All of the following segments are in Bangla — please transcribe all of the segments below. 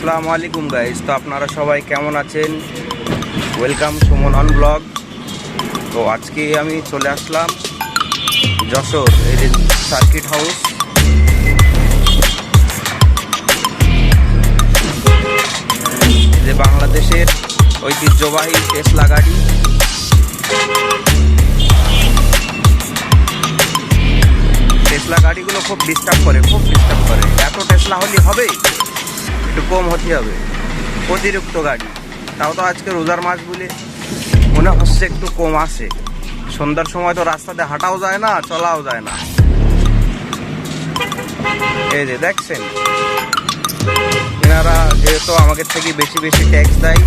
আসসালামু আলাইকুম গাইস। তো আপনারা সবাই কেমন আছেন? Welcome Suman on blog. তো আজকে আমি চলে আসলাম যশোর, এই যে সার্কিট হাউস। যে বাংলাদেশের ঐতিহ্যবাহী টেসলা গাড়ি। টেসলা গাড়িগুলো খুব ডিস্টার্ব করে। এত টেসলা হলে হবে, একটু কম হতে হবে। অতিরিক্ত গাড়ি, তাও তো আজকে রোজার মাস বলে মনে হচ্ছে একটু কম আসে। সন্ধ্যার সময় তো রাস্তাতে হাঁটাও যায় না, চলাও যায় না। এই যে দেখছেন, এনারা যেহেতু আমাদের থেকে বেশি ট্যাক্স দেয়,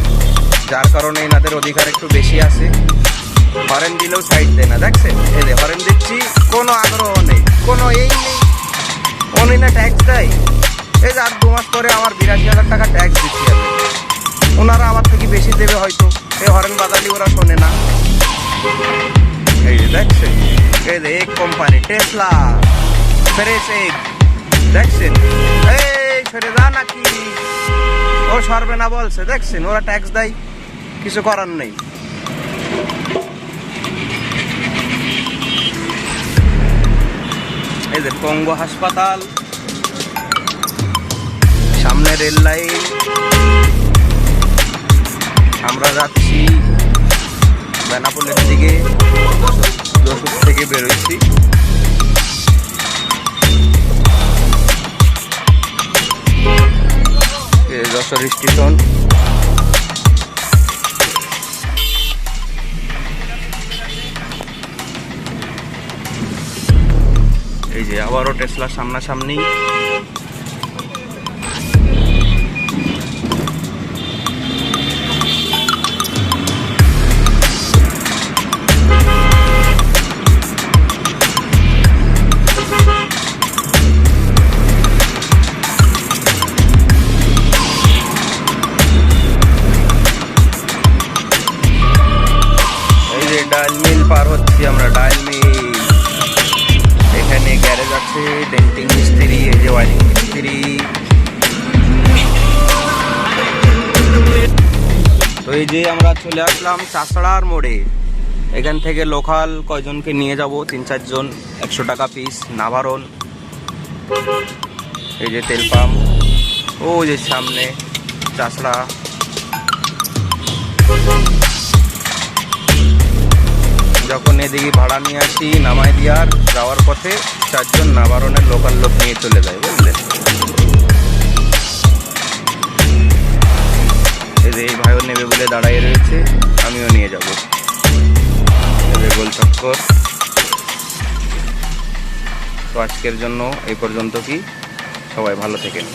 যার কারণে এনাদের অধিকার একটু বেশি আছে। হরেন দিলেও সাইড দেয় না। দেখছেন, এই যে হরেন দিচ্ছি, কোনো আগ্রহ নেই, কোনো এই নেই। উনি না ট্যাক্স দেয়। এই যে আর 2 মাস পরে আমার 82,000 টাকা ট্যাক্স দিতে হবে। ওনারা আমার থেকে বেশি দেবে হয়তো। এই হরেন বাজালি ওরা শোনে না। এই যে দেখছেন, এই যে এক কোম্পানি টেসলা ফ্রেশ এক, দেখছেন। এই সরে যা নাকি, ও সরবে না বলছে। দেখছেন, ওরা ট্যাক্স দেয়, কিছু করার নেই। এই যে পঙ্গ হাসপাতাল, সামনে রেল লাইন। আমরা যাচ্ছি বেনাপোলের দিকে, যশোর থেকে বেরোচ্ছি। যশোর স্টেশন। এই যে আবারও টেসলা সামনাসামনি। ডায়াল মিল পার হচ্ছি আমরা, ডায়াল মিল। এখানে গ্যারেজ আছে, ডেন্টিং মিস্ত্রি, এই যে ওয়ারিং মিস্ত্রি। তো এই যে আমরা চলে আসলাম চাষড়ার মোড়ে। এখান থেকে লোকাল কয়জনকে নিয়ে যাব, 3-4 জন, 100 টাকা পিস নাভারণ। এই যে তেল পাম্প, ও যে সামনে চাষড়া। যখন এদিকে ভাড়া নিয়ে আসি নামাই দিয়ার যাওয়ার পথে 4 জন নাভারণের লোকাল লোক নিয়ে চলে যায়, বুঝলেন। এই যে এই ভাইও নেবে বলে দাঁড়াই রয়েছে, আমিও নিয়ে যাব। গোল চক্কর। তো আজকের জন্য এই পর্যন্ত, কি সবাই ভালো থেকেন।